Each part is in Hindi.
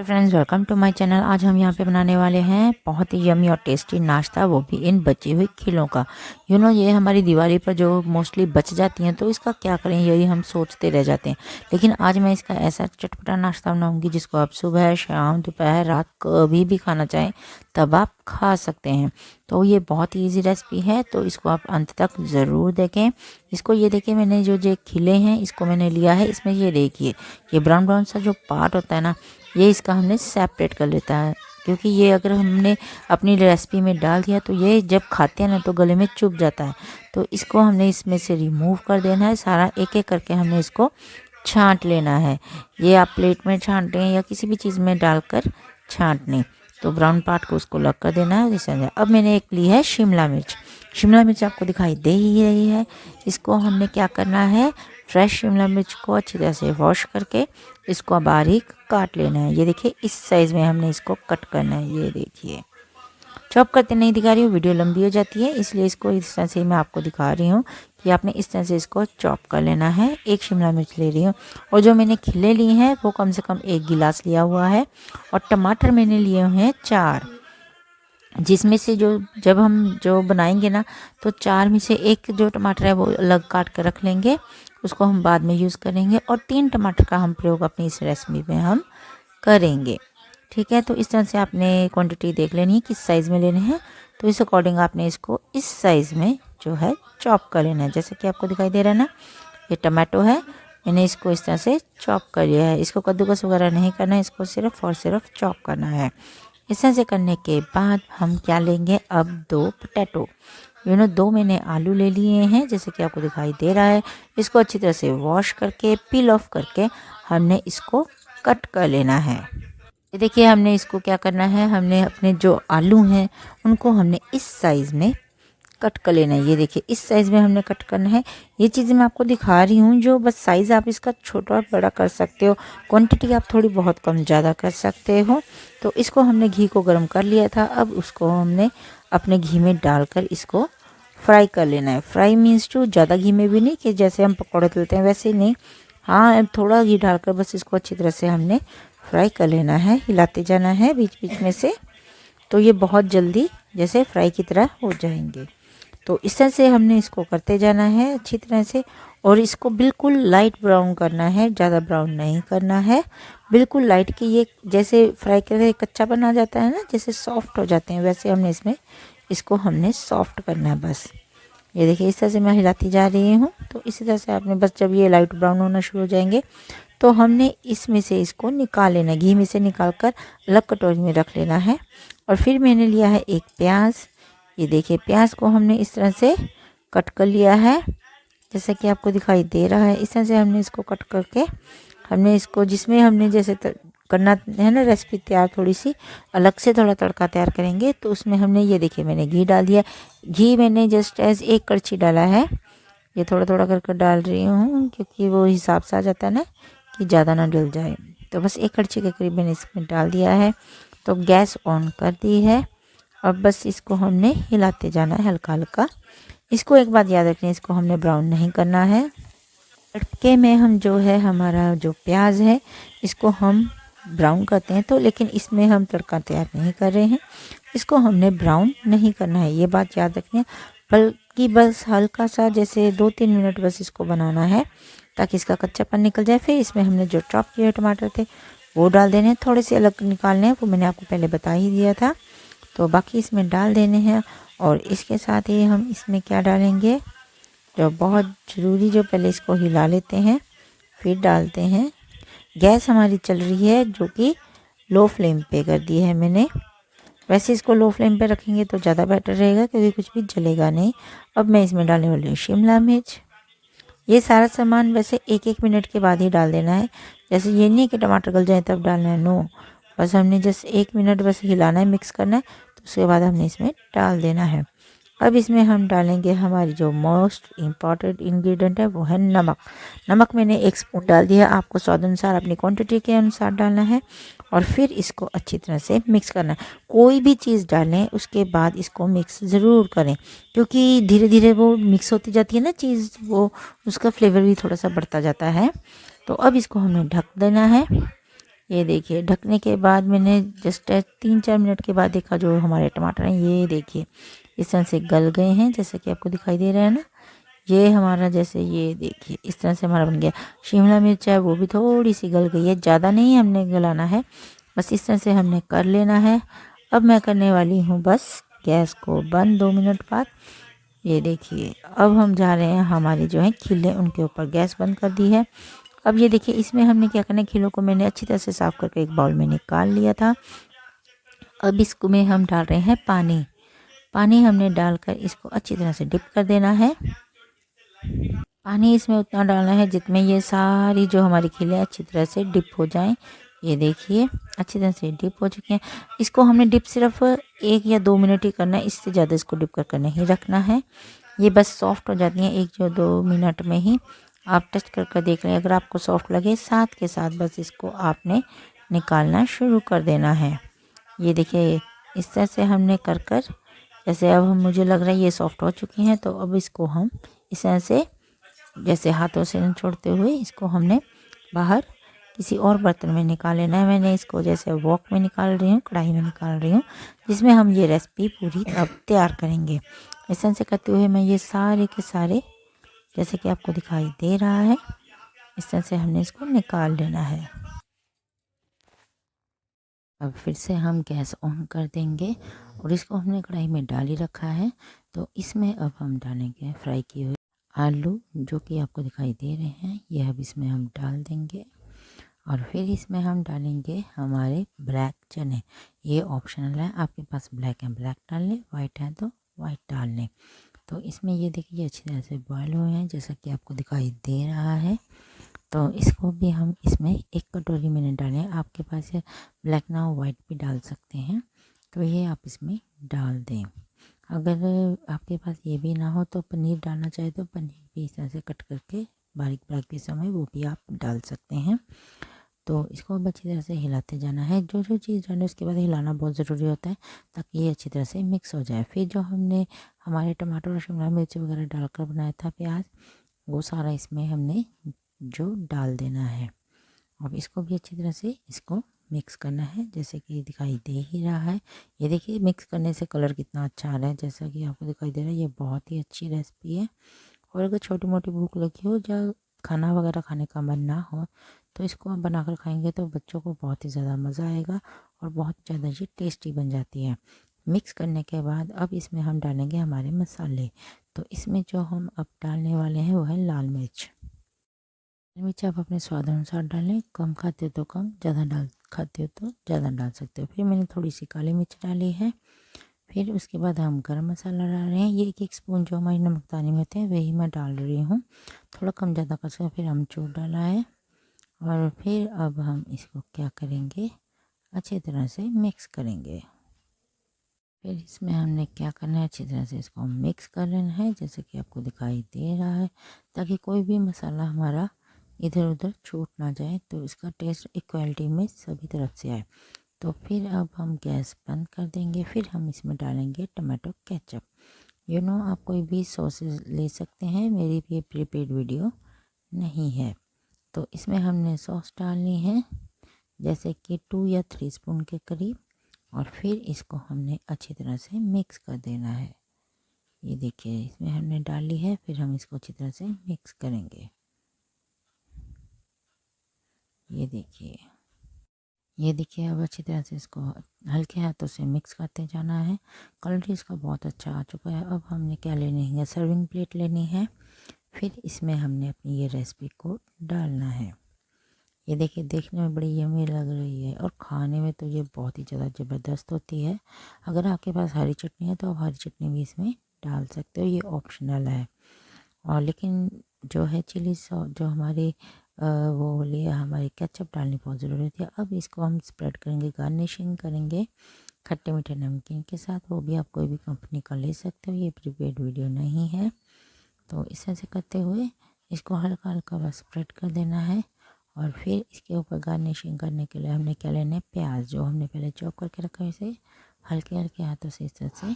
Friends, welcome to my channel. आज हम यहाँ पे बनाने वाले हैं बहुत ही यमी और टेस्टी नाश्ता, वो भी इन बची हुई खीलों का। ये हमारी दिवाली पर जो मोस्टली बच जाती हैं, तो इसका क्या करें यही हम सोचते रह जाते हैं। लेकिन आज मैं इसका ऐसा चटपटा नाश्ता बनाऊंगी जिसको आप सुबह, शाम, दोपहर, रात कभी भी खाना चाहें तब आप खा सकते हैं। तो ये बहुत ही ईजी रेसिपी है, तो इसको आप अंत तक ज़रूर देखें। इसको ये देखिए, मैंने जो खिले हैं इसको मैंने लिया है। इसमें ये देखिए, ये ब्राउन ब्राउन सा जो पार्ट होता है ना, ये इसका हमने सेपरेट कर लेता है, क्योंकि ये अगर हमने अपनी रेसिपी में डाल दिया तो ये जब खाते हैं ना तो गले में चुभ जाता है। तो इसको हमने इसमें से रिमूव कर देना है सारा, एक एक करके हमने इसको छांट लेना है। ये आप प्लेट में छांट लें या किसी भी चीज़ में डालकर छांट लें। तो ब्राउन पार्ट को उसको अलग कर देना है। जैसे अब मैंने एक ली है शिमला मिर्च। शिमला मिर्च आपको दिखाई दे ही रही है। इसको हमने क्या करना है, फ्रेश शिमला मिर्च को अच्छी तरह से वॉश करके इसको बारीक काट लेना है। ये देखिए, इस साइज़ में हमने इसको कट करना है। ये देखिए, चॉप करते नहीं दिखा रही हूँ, वीडियो लंबी हो जाती है, इसलिए इसको इस तरह से मैं आपको दिखा रही हूँ कि आपने इस तरह से इसको चॉप कर लेना है। एक शिमला मिर्च ले रही हूँ और जो मैंने खिले लिए हैं वो कम से कम 1 गिलास लिया हुआ है। और टमाटर मैंने लिए हुए हैं 4, जिसमें से जब हम जो बनाएंगे ना, तो 4 में से एक जो टमाटर है वो अलग काट कर रख लेंगे, उसको हम बाद में यूज़ करेंगे। और 3 टमाटर का हम प्रयोग अपनी इस रेसिपी में हम करेंगे। ठीक है, तो इस तरह से आपने क्वांटिटी देख लेनी है किस साइज़ में लेने हैं। तो इस अकॉर्डिंग आपने इसको इस साइज़ में जो है चॉप कर लेना है। जैसे कि आपको दिखाई दे रहा है ना, ये टमाटो है, मैंने इसको इस तरह से चॉप कर लिया है। इसको कद्दूकस वगैरह नहीं करना है, इसको सिर्फ और सिर्फ चॉप करना है। इस तरह से करने के बाद हम क्या लेंगे, अब 2 पोटैटो, 2 मैंने आलू ले लिए हैं, जैसे कि आपको दिखाई दे रहा है। इसको अच्छी तरह से वॉश करके पील ऑफ करके हमने इसको कट कर लेना है। ये देखिए, हमने इसको क्या करना है, हमने अपने जो आलू हैं उनको हमने इस साइज़ में कट कर लेना है। ये देखिए, इस साइज़ में हमने कट करना है। ये चीज़ें मैं आपको दिखा रही हूँ, जो बस साइज़ आप इसका छोटा और बड़ा कर सकते हो, क्वांटिटी आप थोड़ी बहुत कम ज़्यादा कर सकते हो। तो इसको हमने घी को गर्म कर लिया था, अब उसको हमने अपने घी में डालकर इसको फ्राई कर लेना है। फ्राई मीन्स टू ज़्यादा घी में भी नहीं कि जैसे हम पकौड़े तलते हैं वैसे नहीं, हाँ थोड़ा घी डालकर बस इसको अच्छी तरह से हमने फ्राई कर लेना है, हिलाते जाना है बीच बीच में से। तो ये बहुत जल्दी जैसे फ्राई की तरह हो जाएंगे। तो इस तरह से हमने इसको करते जाना है अच्छी तरह से, और इसको बिल्कुल लाइट ब्राउन करना है, ज़्यादा ब्राउन नहीं करना है, बिल्कुल लाइट। कि ये जैसे फ्राई करके कच्चा बना जाता है ना, जैसे सॉफ्ट हो जाते हैं, वैसे हमने इसको हमने सॉफ्ट करना है बस। ये देखिए, इस तरह से मैं हिलाती जा रही हूँ। तो इसी तरह से आपने बस जब ये लाइट ब्राउन होना शुरू हो जाएंगे तो हमने इसमें से इसको निकाल लेना, घी में से निकाल कर अलग कटोरी में रख लेना है। और फिर मैंने लिया है एक प्याज। ये देखिए, प्याज को हमने इस तरह से कट कर लिया है, जैसा कि आपको दिखाई दे रहा है। इस तरह से हमने इसको कट करके हमने इसको, जिसमें हमने जैसे करना है ना रेसिपी तैयार, थोड़ी सी अलग से थोड़ा तड़का तैयार करेंगे, तो उसमें हमने ये देखिए मैंने घी डाल दिया। घी मैंने जस्ट एज 1 कड़छी डाला है। ये थोड़ा थोड़ा कर डाल रही हूँ, क्योंकि वो हिसाब से आ जाता है ना कि ज़्यादा ना डल जाए। तो बस 1 कड़छी के करीब मैंने इसमें डाल दिया है। तो गैस ऑन कर दी है, अब बस इसको हमने हिलाते जाना है हल्का हल्का। इसको एक बात याद रखनी है, इसको हमने ब्राउन नहीं करना है। तड़के में हम जो है, हमारा जो प्याज है इसको हम ब्राउन करते हैं, तो लेकिन इसमें हम तड़का तैयार नहीं कर रहे हैं, इसको हमने ब्राउन नहीं करना है, ये बात याद रखनी है। बल्कि बस हल्का सा जैसे 2-3 मिनट बस इसको बनाना है, ताकि इसका कच्चापन निकल जाए। फिर इसमें हमने जो चॉप किए टमाटर थे वो डाल देने हैं, थोड़े से अलग निकालने हैं, वो मैंने आपको पहले बता ही दिया था। तो बाकी इसमें डाल देने हैं। और इसके साथ ही हम इसमें क्या डालेंगे, जो बहुत ज़रूरी, जो पहले इसको हिला लेते हैं फिर डालते हैं। गैस हमारी चल रही है जो कि लो फ्लेम पे कर दी है मैंने। वैसे इसको लो फ्लेम पे रखेंगे तो ज़्यादा बेटर रहेगा, क्योंकि कुछ भी जलेगा नहीं। अब मैं इसमें डालने वाली हूँ शिमला मिर्च। ये सारा सामान वैसे 1-1 मिनट के बाद ही डाल देना है, जैसे ये नहीं कि टमाटर गल जाए तब डालना है, नो। बस हमने जस्ट 1 मिनट बस हिलाना है, मिक्स करना है, तो उसके बाद हमने इसमें डाल देना है। अब इसमें हम डालेंगे हमारी जो मोस्ट इम्पॉर्टेंट इंग्रेडिएंट है, वो है नमक। नमक मैंने 1 स्पून डाल दिया, आपको स्वाद अनुसार अपनी क्वांटिटी के अनुसार डालना है। और फिर इसको अच्छी तरह से मिक्स करना है। कोई भी चीज़ डालें उसके बाद इसको मिक्स ज़रूर करें, क्योंकि धीरे धीरे वो मिक्स होती जाती है ना चीज़, वो उसका फ्लेवर भी थोड़ा सा बढ़ता जाता है। तो अब इसको हमें ढक देना है। ये देखिए ढकने के बाद मैंने जस्ट 3-4 मिनट के बाद देखा जो हमारे टमाटर हैं ये देखिए इस तरह से गल गए हैं, जैसे कि आपको दिखाई दे रहा है ना। ये हमारा जैसे ये देखिए इस तरह से हमारा बन गया। शिमला मिर्च है वो भी थोड़ी सी गल गई है, ज़्यादा नहीं हमने गलाना है, बस इस तरह से हमने कर लेना है। अब मैं करने वाली हूँ बस गैस को बंद 2 मिनट बाद। ये देखिए अब हम जा रहे हैं हमारे जो है खीले उनके ऊपर, गैस बंद कर दी है। अब ये देखिए इसमें हमने क्या करना है, खीलों को मैंने अच्छी तरह से साफ़ करके एक बाउल में निकाल लिया था। अब इसको में हम डाल रहे हैं पानी। पानी हमने डालकर इसको अच्छी तरह से डिप कर देना है। पानी इसमें उतना डालना है जितने ये सारी जो हमारी खीले अच्छी तरह से डिप हो जाएं। ये देखिए अच्छी तरह से डिप हो चुके हैं। इसको हमने डिप सिर्फ 1 या 2 मिनट ही करना है, इससे ज़्यादा इसको डिप कर नहीं रखना है। ये बस सॉफ्ट हो जाती हैं 1 या 2 मिनट में ही। आप टेस्ट कर देख लें, अगर आपको सॉफ्ट लगे साथ के साथ बस इसको आपने निकालना शुरू कर देना है। ये देखिए इस तरह से हमने कर जैसे अब हम मुझे लग रहा है ये सॉफ्ट हो चुकी हैं, तो अब इसको हम इस तरह से जैसे हाथों से न छोड़ते हुए इसको हमने बाहर किसी और बर्तन में निकाल लेना है। मैंने इसको जैसे वॉक में निकाल रही हूँ, कढ़ाई में निकाल रही हूँ, जिसमें हम ये रेसिपी पूरी अब तैयार करेंगे। इस तरह से करते हुए मैं ये सारे के सारे जैसे कि आपको दिखाई दे रहा है इस तरह से हमने इसको निकाल लेना है। अब फिर से हम गैस ऑन कर देंगे और इसको हमने कढ़ाई में डाल ही रखा है, तो इसमें अब हम डालेंगे फ्राई किए हुए आलू जो कि आपको दिखाई दे रहे हैं। ये अब इसमें हम डाल देंगे और फिर इसमें हम डालेंगे हमारे ब्लैक चने। ये ऑप्शनल है, आपके पास ब्लैक है ब्लैक डाल लें, वाइट है तो वाइट डाल लें। तो इसमें ये देखिए अच्छी तरह से बॉयल हुए हैं जैसा कि आपको दिखाई दे रहा है। तो इसको भी हम इसमें 1 कटोरी मैंने डाले हैं, आपके पास ये ब्लैक ना हो वाइट भी डाल सकते हैं, तो ये आप इसमें डाल दें। अगर आपके पास ये भी ना हो तो पनीर डालना चाहे तो पनीर भी इस तरह से कट करके बारीक बारीक पीसों में वो भी आप डाल सकते हैं। तो इसको अब अच्छी तरह से हिलाते जाना है, जो जो चीज़ डालें उसके बाद हिलाना बहुत ज़रूरी होता है ताकि ये अच्छी तरह से मिक्स हो जाए। फिर जो हमने हमारे टमाटर और शिमला मिर्च वगैरह डालकर बनाया था प्याज, वो सारा इसमें हमने जो डाल देना है। अब इसको भी अच्छी तरह से इसको मिक्स करना है जैसे कि दिखाई दे ही रहा है। ये देखिए मिक्स करने से कलर कितना अच्छा आ रहा है, जैसा कि आपको दिखाई दे रहा है। ये बहुत ही अच्छी रेसिपी है और अगर छोटी मोटी भूख लगी हो या खाना वगैरह खाने का मन ना हो तो इसको आप बनाकर खाएंगे तो बच्चों को बहुत ही ज़्यादा मज़ा आएगा और बहुत ज़्यादा ये टेस्टी बन जाती है। मिक्स करने के बाद अब इसमें हम डालेंगे हमारे मसाले। तो इसमें जो हम अब डालने वाले हैं वो है लाल मिर्च। मिर्च आप अपने स्वाद अनुसार डालें, कम खाते हो तो कम, ज़्यादा डाल खाते हो तो ज़्यादा डाल सकते हो। फिर मैंने थोड़ी सी काली मिर्च डाली है। फिर उसके बाद हम गरम मसाला डाल रहे हैं, ये 1 स्पून जो हमारी नमकदानी में होते हैं वही मैं डाल रही हूँ, थोड़ा कम ज़्यादा कर सकते। फिर अमचूर डाला है और फिर अब हम इसको क्या करेंगे, अच्छी तरह से मिक्स करेंगे। फिर इसमें हमने क्या करना है, अच्छी तरह से इसको मिक्स कर लेना है जैसे कि आपको दिखाई दे रहा है, ताकि कोई भी मसाला हमारा इधर उधर छूट ना जाए, तो इसका टेस्ट इक्वलिटी में सभी तरफ से आए। तो फिर अब हम गैस बंद कर देंगे। फिर हम इसमें डालेंगे टमाटो केचप। आप कोई भी सॉसेस ले सकते हैं, मेरी भी प्रीपेड वीडियो नहीं है। तो इसमें हमने सॉस डालनी है जैसे कि 2 या 3 स्पून के करीब, और फिर इसको हमने अच्छी तरह से मिक्स कर देना है। ये देखिए इसमें हमने डाली है, फिर हम इसको अच्छी तरह से मिक्स करेंगे। ये देखिए अब अच्छी तरह से इसको हल्के हाथों से मिक्स करते जाना है। कलर इसका बहुत अच्छा आ चुका है। अब हमने क्या लेनी है, सर्विंग प्लेट लेनी है। फिर इसमें हमने अपनी ये रेसिपी को डालना है। ये देखिए देखने में बड़ी यम्मी लग रही है और खाने में तो ये बहुत ही ज़्यादा ज़बरदस्त होती है। अगर आपके पास हरी चटनी है तो आप हरी चटनी भी इसमें डाल सकते हो, ये ऑप्शनल है। और लेकिन जो है चिली सॉस जो हमारी वो लिए हमारी केचप डालनी बहुत ज़रूरी होती है। अब इसको हम स्प्रेड करेंगे, गार्निशिंग करेंगे खट्टे मीठे नमकीन के साथ। वो भी आप कोई भी कंपनी का ले सकते हो, ये प्रीपेड वीडियो नहीं है। तो इस तरह से करते हुए इसको हल्का हल्का बस स्प्रेड कर देना है। और फिर इसके ऊपर गार्निशिंग करने के लिए हमने क्या लेना है, प्याज जो हमने पहले चॉप करके रखा है इसे हल्के हल्के हाथों से इस तरह से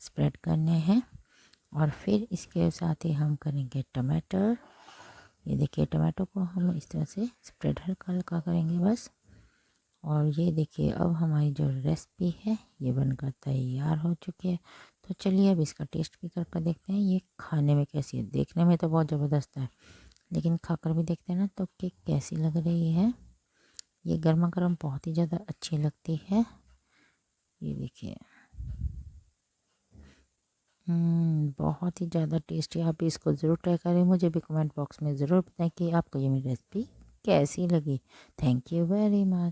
स्प्रेड करने हैं। और फिर इसके साथ ही हम करेंगे टमाटर। ये देखिए टमाटो को हम इस तरह से स्प्रेड हल्का हल्का करेंगे बस। और ये देखिए अब हमारी जो रेसिपी है ये बनकर तैयार हो चुकी है। तो चलिए अब इसका टेस्ट भी करके देखते हैं ये खाने में कैसी है। देखने में तो बहुत ज़बरदस्त है, लेकिन खाकर भी देखते हैं ना तो कि कैसी लग रही है। ये गर्मा गर्म बहुत ही ज़्यादा अच्छी लगती है। ये देखिए बहुत ही ज़्यादा टेस्टी। आप इसको ज़रूर ट्राई करें। मुझे भी कमेंट बॉक्स में ज़रूर बताएं कि आपको ये मेरी रेसिपी कैसी लगी। Thank you very much.